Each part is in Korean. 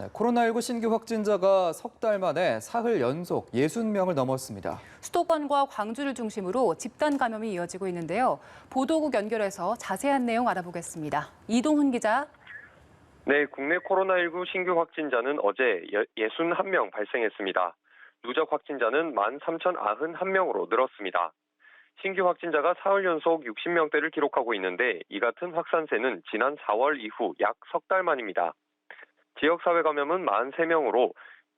네, 코로나19 신규 확진자가 석 달 만에 사흘 연속 60명을 넘었습니다. 수도권과 광주를 중심으로 집단 감염이 이어지고 있는데요. 보도국 연결해서 자세한 내용 알아보겠습니다. 이동훈 기자. 네, 국내 코로나19 신규 확진자는 어제 61명 발생했습니다. 누적 확진자는 13,091명으로 늘었습니다. 신규 확진자가 사흘 연속 60명대를 기록하고 있는데 이 같은 확산세는 지난 4월 이후 약 석 달 만입니다. 지역사회 감염은 43명으로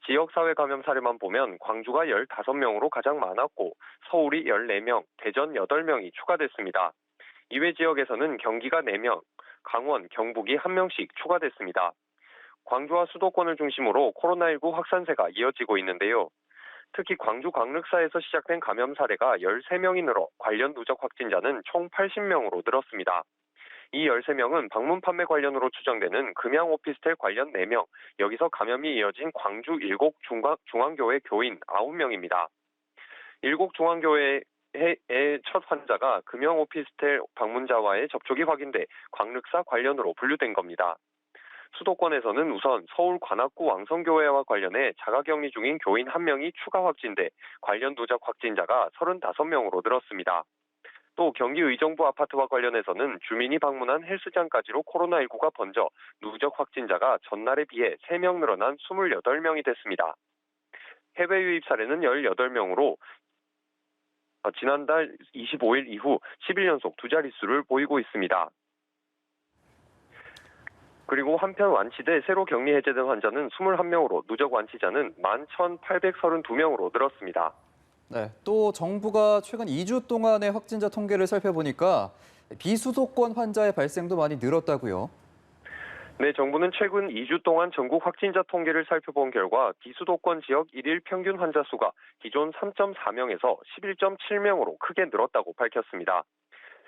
지역사회 감염 사례만 보면 광주가 15명으로 가장 많았고 서울이 14명, 대전 8명이 추가됐습니다. 이외 지역에서는 경기가 4명, 강원, 경북이 1명씩 추가됐습니다. 광주와 수도권을 중심으로 코로나19 확산세가 이어지고 있는데요. 특히 광주 광륵사에서 시작된 감염 사례가 13명이 늘어 관련 누적 확진자는 총 80명으로 늘었습니다. 이 13명은 방문 판매 관련으로 추정되는 금양 오피스텔 관련 4명, 여기서 감염이 이어진 광주 일곡 중앙교회 교인 9명입니다. 일곡 중앙교회의 첫 환자가 금양 오피스텔 방문자와의 접촉이 확인돼 광륵사 관련으로 분류된 겁니다. 수도권에서는 우선 서울 관악구 왕성교회와 관련해 자가격리 중인 교인 1명이 추가 확진돼 관련 누적 확진자가 35명으로 늘었습니다. 또 경기 의정부 아파트와 관련해서는 주민이 방문한 헬스장까지로 코로나19가 번져 누적 확진자가 전날에 비해 3명 늘어난 28명이 됐습니다. 해외 유입 사례는 18명으로 지난달 25일 이후 10일 연속 두 자릿수를 보이고 있습니다. 그리고 한편 완치돼 새로 격리 해제된 환자는 21명으로 누적 완치자는 11,832명으로 늘었습니다. 네, 또 정부가 최근 2주 동안의 확진자 통계를 살펴보니까 비수도권 환자의 발생도 많이 늘었다고요. 네, 정부는 최근 2주 동안 전국 확진자 통계를 살펴본 결과 비수도권 지역 일일 평균 환자 수가 기존 3.4명에서 11.7명으로 크게 늘었다고 밝혔습니다.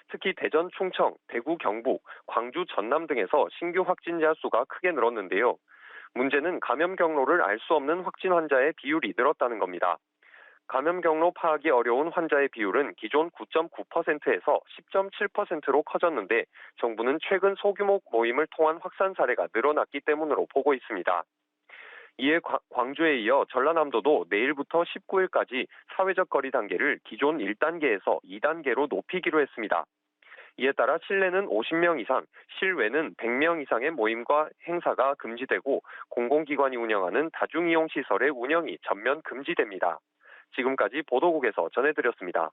특히 대전, 충청, 대구, 경북, 광주, 전남 등에서 신규 확진자 수가 크게 늘었는데요. 문제는 감염 경로를 알 수 없는 확진 환자의 비율이 늘었다는 겁니다. 감염 경로 파악이 어려운 환자의 비율은 기존 9.9%에서 10.7%로 커졌는데 정부는 최근 소규모 모임을 통한 확산 사례가 늘어났기 때문으로 보고 있습니다. 이에 광주에 이어 전라남도도 내일부터 19일까지 사회적 거리 단계를 기존 1단계에서 2단계로 높이기로 했습니다. 이에 따라 실내는 50명 이상, 실외는 100명 이상의 모임과 행사가 금지되고 공공기관이 운영하는 다중이용 시설의 운영이 전면 금지됩니다. 지금까지 보도국에서 전해드렸습니다.